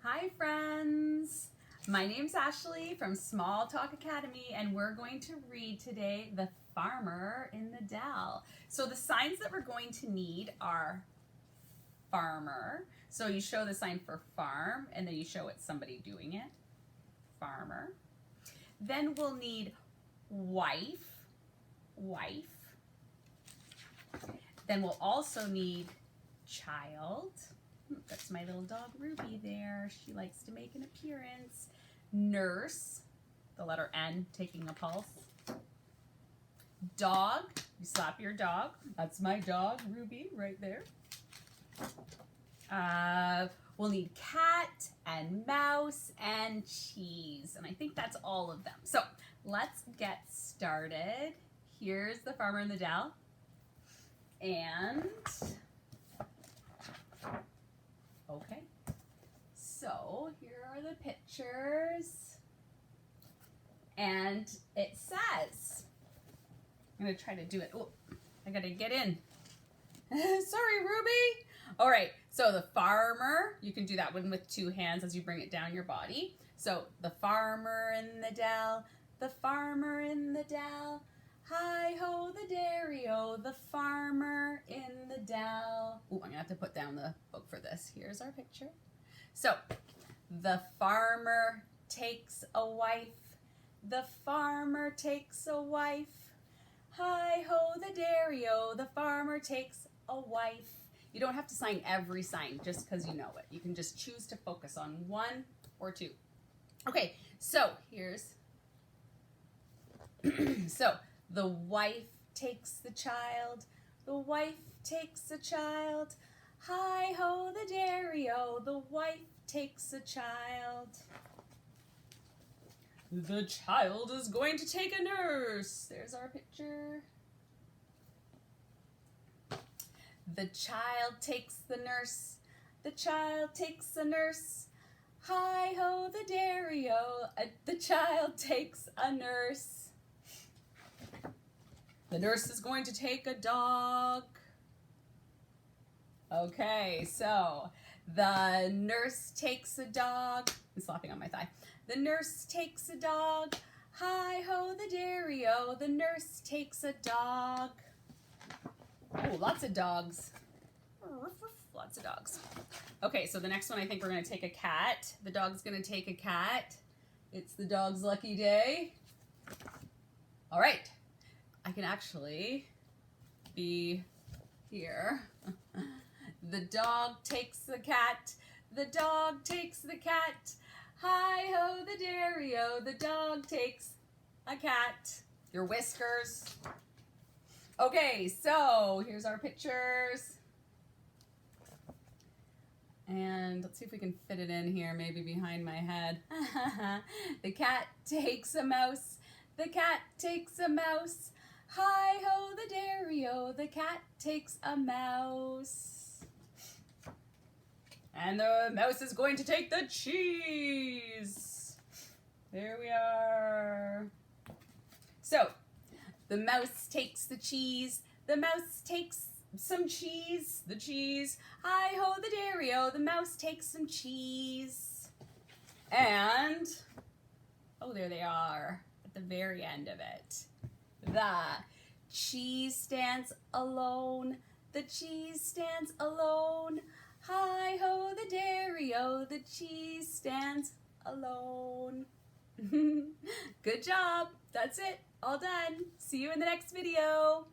Hi friends! My name's Ashlea from Small Talk Academy, and we're going to read today The Farmer in the Dell. So the signs that we're going to need are farmer. So you show the sign for farm and then you show it's somebody doing it. Farmer. Then we'll need wife. Then we'll also need child. That's my little dog Ruby there. She likes to make an appearance. Nurse, the letter N, taking a pulse. Dog, you slap your dog. That's my dog Ruby right there. We'll need cat and mouse and cheese. And I think that's all of them. So let's get started. Here's the farmer in the Dell. And okay, so here are the pictures, and it says, I'm going to try to do it. Oh, I got to get in. Sorry, Ruby. All right, so the farmer, you can do that one with two hands as you bring it down your body. So the farmer in the dell, the farmer in the dell. Hi-ho the dairy-o, the farmer in the dell. Ooh, I'm going to have to put down the book for this. Here's our picture. So, the farmer takes a wife. The farmer takes a wife. Hi-ho the dairy-o, the farmer takes a wife. You don't have to sign every sign just because you know it. You can just choose to focus on one or two. Okay, so here's... The wife takes the child, the wife takes a child. Hi-ho the dairy-o, the wife takes a child. The child is going to take a nurse. There's our picture. The child takes the nurse, the child takes a nurse. Hi-ho the dairy-o, the child takes a nurse. The nurse is going to take a dog. Okay, so the nurse takes a dog. I'm slapping on my thigh. The nurse takes a dog. Hi-ho the dairy-o, the nurse takes a dog. Oh, lots of dogs. Lots of dogs. Okay, so the next one I think we're going to take a cat. The dog's going to take a cat. It's the dog's lucky day. All right. I can actually be here. The dog takes the cat. The dog takes the cat. Hi-ho the dairy-o, the dog takes a cat. Your whiskers. Okay, so here's our pictures. And let's see if we can fit it in here, maybe behind my head. The cat takes a mouse. The cat takes a mouse. Hi-ho the dairy-o, the cat takes a mouse. And the mouse is going to take the cheese. There we are. So, the mouse takes the cheese. The mouse takes some cheese. The cheese. Hi-ho the dairy-o, the mouse takes some cheese. And, oh, there they are at the very end of it. The cheese stands alone. The cheese stands alone. Hi-ho the dairy-o, the cheese stands alone. Good job. That's it. All done. See you in the next video.